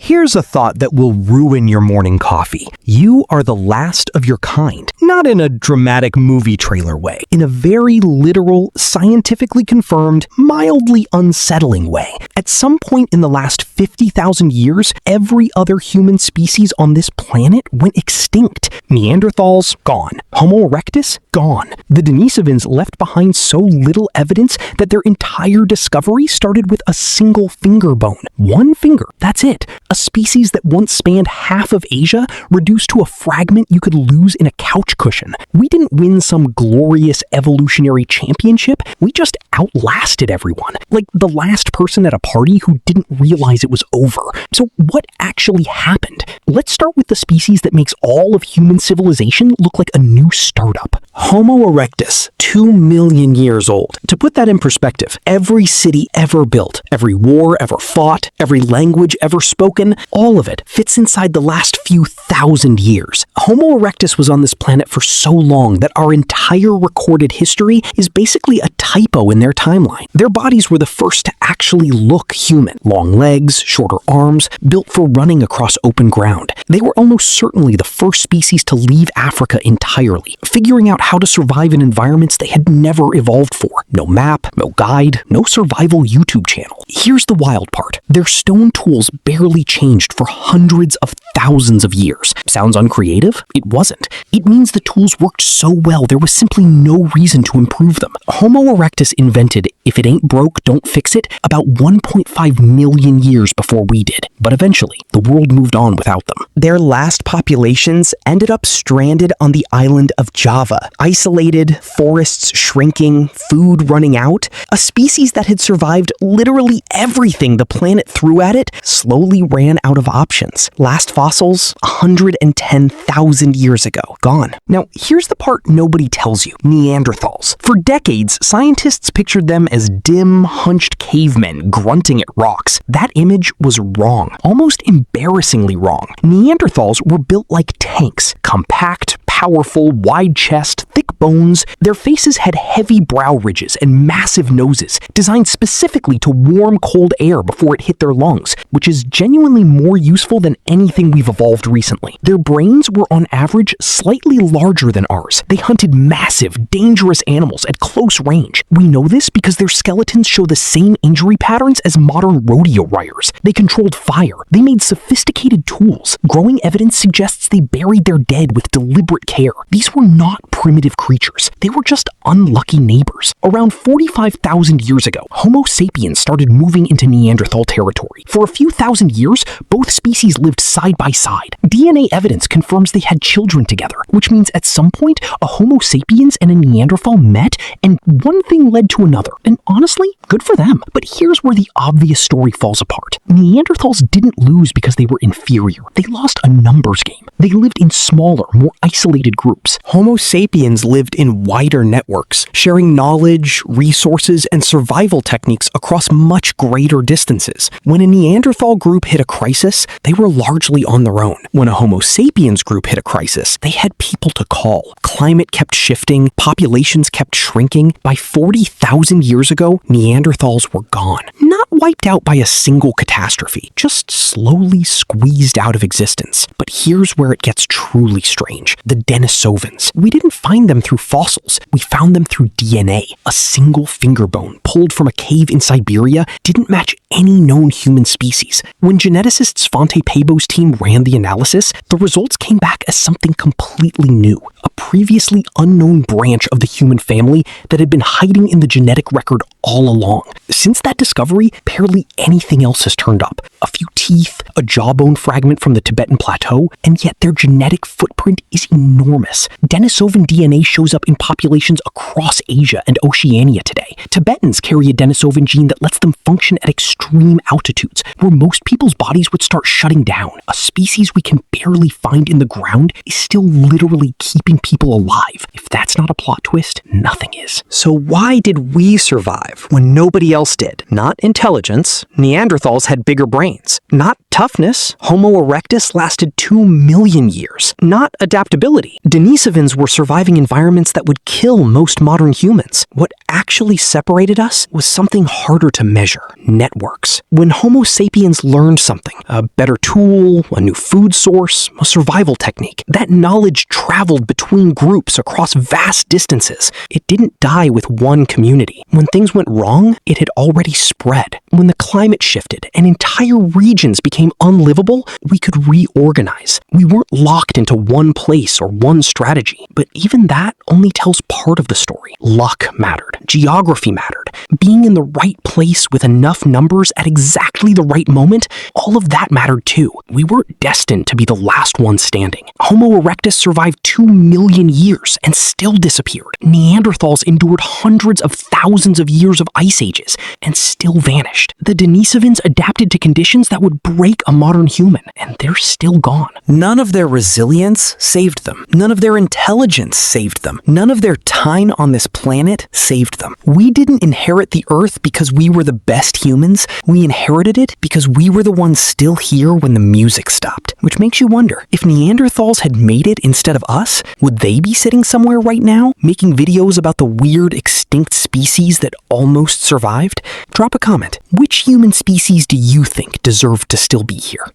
Here's a thought that will ruin your morning coffee. You are the last of your kind. Not in a dramatic movie trailer way. In a very literal, scientifically confirmed, mildly unsettling way. At some point in the last 50,000 years, every other human species on this planet went extinct. Neanderthals, gone. Homo erectus, gone. The Denisovans left behind so little evidence that their entire discovery started with a single finger bone. One finger, that's it. A species that once spanned half of Asia, reduced to a fragment you could lose in a couch cushion. We didn't win some glorious evolutionary championship, we just outlasted everyone. Like the last person at a party who didn't realize it was over. So what actually happened? Let's start with the species that makes all of human civilization look like a new startup. Homo erectus, 2 million years old. To put that in perspective, every city ever built, every war ever fought, every language ever spoken, all of it fits inside the last few thousand years. Homo erectus was on this planet for so long that our entire recorded history is basically a typo in their timeline. Their bodies were the first to actually look human. Long legs, shorter arms, built for running across open ground. They were almost certainly the first species to leave Africa entirely, figuring out how to survive in environments they had never evolved for. No map, no guide, no survival YouTube channel. Here's the wild part. Their stone tools barely changed for hundreds of thousands of years. Sounds uncreative? It wasn't. It means the tools worked so well there was simply no reason to improve them. Homo erectus invented, if it ain't broke, don't fix it, about 1.5 million years before we did. But eventually, the world moved on without them. Their last populations ended up stranded on the island of Java. Isolated, forests shrinking, food running out. A species that had survived literally everything the planet threw at it slowly ran out of options. Last fossils, 110,000 years ago. Gone. Now, here's the part nobody tells you. Neanderthals. For decades, scientists pictured them as dim, hunched cavemen grunting at rocks. That image was wrong. Almost embarrassingly wrong. Neanderthals were built like tanks. Compact, powerful, wide chest, thick bones. Their faces had heavy brow ridges and massive noses, designed specifically to warm cold air before it hit their lungs, which is genuinely more useful than anything we've evolved recently. Their brains were on average slightly larger than ours. They hunted massive, dangerous animals at close range. We know this because their skeletons show the same injury patterns as modern rodeo riders. They controlled fire. They made sophisticated tools. Growing evidence suggests they buried their dead with deliberate care. These were not primitive creatures. They were just unlucky neighbors. Around 45,000 years ago, Homo Sapiens started moving into Neanderthal territory. For a few thousand years, both species lived side by side. DNA evidence confirms they had children together, which means at some point, a Homo Sapiens and a Neanderthal met, and one thing led to another. And honestly, good for them. But here's where the obvious story falls apart. Neanderthals didn't lose because they were inferior. They lost a numbers game. They lived in smaller, more isolated groups. Homo sapiens lived in wider networks, sharing knowledge, resources, and survival techniques across much greater distances. When a Neanderthal group hit a crisis, they were largely on their own. When a Homo sapiens group hit a crisis, they had people to call. Climate kept shifting, populations kept shrinking. By 40,000 years ago, Neanderthals were gone. Not wiped out by a single catastrophe, just slowly squeezed out of existence. But here's where it gets truly strange. The Denisovans. We didn't find them through fossils. We found them through DNA. A single finger bone pulled from a cave in Siberia didn't match any known human species. When geneticist Svante Pääbo's team ran the analysis, the results came back as something completely new. A previously unknown branch of the human family that had been hiding in the genetic record all along. Since that discovery, barely anything else has turned up. A few teeth, a jawbone fragment from the Tibetan plateau, and yet their genetic footprint is enormous. Denisovan DNA shows up in populations across Asia and Oceania today. Tibetans carry a Denisovan gene that lets them function at extreme altitudes, where most people's bodies would start shutting down. A species we can barely find in the ground is still literally keeping people alive. If that's not a plot twist, nothing is. So why did we survive when nobody else did? Not intelligence. Neanderthals had bigger brains. Not toughness. toughness, Homo erectus lasted 2 million years, not adaptability. Denisovans were surviving environments that would kill most modern humans. What actually separated us was something harder to measure: networks. When Homo sapiens learned something, a better tool, a new food source, a survival technique, that knowledge traveled between groups across vast distances. It didn't die with one community. When things went wrong, it had already spread. When the climate shifted and entire regions became unlivable, we could reorganize. We weren't locked into one place or one strategy, but even that only tells part of the story. Luck mattered. Geography mattered. Being in the right place with enough numbers at exactly the right moment, all of that mattered too. We weren't destined to be the last one standing. Homo erectus survived 2 million years and still disappeared. Neanderthals endured hundreds of thousands of years of ice ages and still vanished. The Denisovans adapted to conditions that would break a modern human, and they're still gone. None of their resilience saved them. None of their intelligence saved them. None of their time on this planet saved them. We didn't inherit the Earth because we were the best humans. We inherited it because we were the ones still here when the music stopped. Which makes you wonder, if Neanderthals had made it instead of us, would they be sitting somewhere right now, making videos about the weird extinct species that almost survived? Drop a comment. Which human species do you think deserve to still be here?